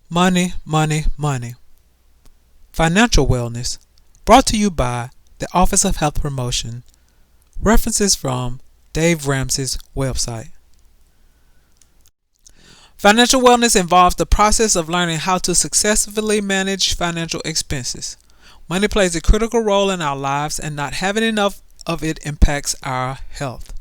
Money, money, money. Financial wellness. Brought to you by the Office of Health Promotion. References from Dave Ramsey's website. Financial wellness involves the process of learning how to successfully manage financial expenses. Money plays a critical role in our lives, and not having enough of it impacts our health.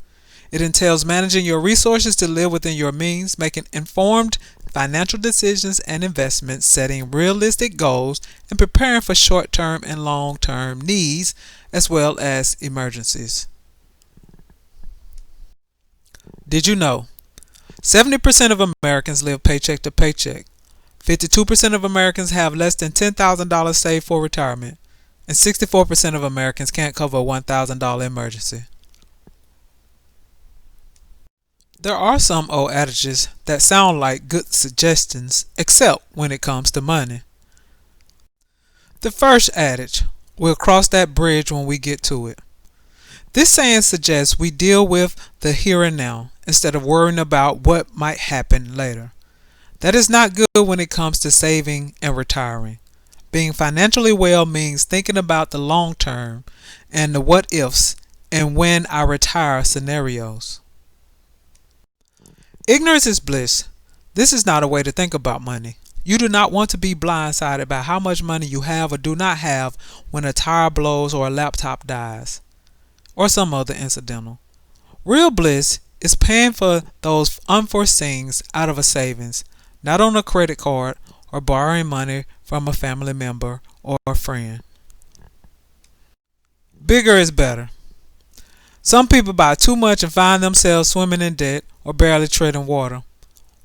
It entails managing your resources to live within your means, making informed financial decisions and investments, setting realistic goals, and preparing for short-term and long-term needs as well as emergencies. Did you know 70% of Americans live paycheck to paycheck? 52% of Americans have less than $10,000 saved for retirement, and 64% of Americans can't cover a $1,000 emergency. There are some old adages that sound like good suggestions, except when it comes to money. The first adage, we'll cross that bridge when we get to it. This saying suggests we deal with the here and now instead of worrying about what might happen later. That is not good when it comes to saving and retiring. Being financially well means thinking about the long term and the what ifs and when I retire scenarios. Ignorance is bliss. This is not a way to think about money. You do not want to be blindsided by how much money you have or do not have when a tire blows or a laptop dies, or some other incidental. Real bliss is paying for those unforeseens out of a savings, not on a credit card or borrowing money from a family member or a friend. Bigger is better. Some people buy too much and find themselves swimming in debt or barely treading water.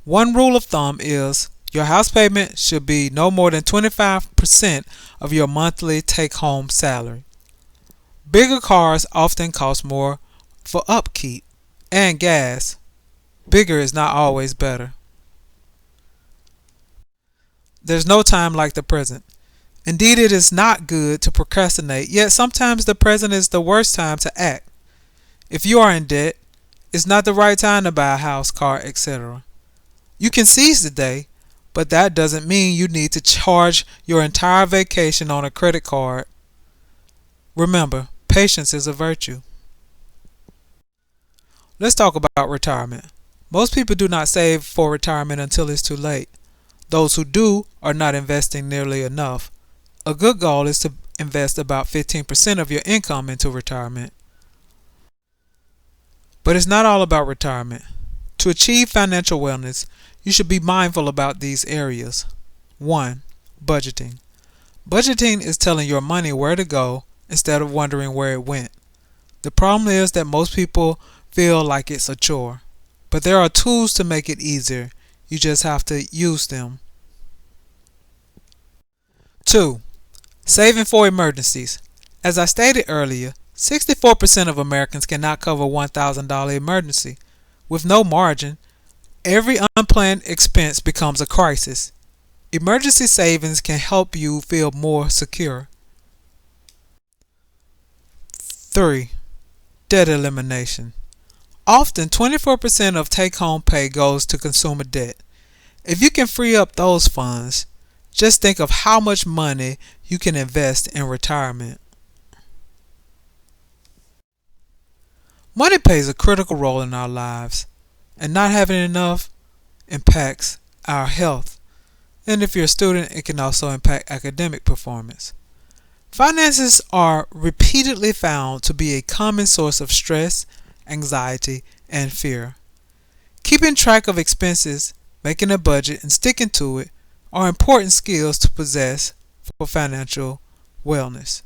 One rule of thumb is your house payment should be no more than 25% of your monthly take-home salary. Bigger cars often cost more for upkeep and gas. Bigger is not always better. There's no time like the present. Indeed, it is not good to procrastinate, yet sometimes the present is the worst time to act. If you are in debt, it's not the right time to buy a house, car, etc. You can seize the day, but that doesn't mean you need to charge your entire vacation on a credit card. Remember, patience is a virtue. Let's talk about retirement. Most people do not save for retirement until it's too late. Those who do are not investing nearly enough. A good goal is to invest about 15% of your income into retirement. But it's not all about retirement. To achieve financial wellness, you should be mindful about these areas. 1. Budgeting. Budgeting is telling your money where to go instead of wondering where it went. The problem is that most people feel like it's a chore. But there are tools to make it easier. You just have to use them. 2. Saving for emergencies. As I stated earlier, 64% of Americans cannot cover a $1,000 emergency. With no margin, every unplanned expense becomes a crisis. Emergency savings can help you feel more secure. 3. Debt elimination. Often, 24% of take-home pay goes to consumer debt. If you can free up those funds, just think of how much money you can invest in retirement. Money plays a critical role in our lives, and not having enough impacts our health. And if you're a student, it can also impact academic performance. Finances are repeatedly found to be a common source of stress, anxiety, and fear. Keeping track of expenses, making a budget, and sticking to it are important skills to possess for financial wellness.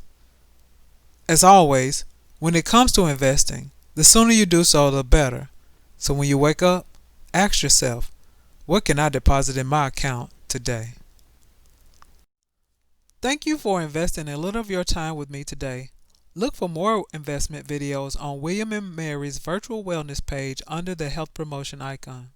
As always, when it comes to investing, the sooner you do so, the better. So when you wake up, ask yourself, what can I deposit in my account today? Thank you for investing a little of your time with me today. Look for more investment videos on William and Mary's virtual wellness page under the health promotion icon.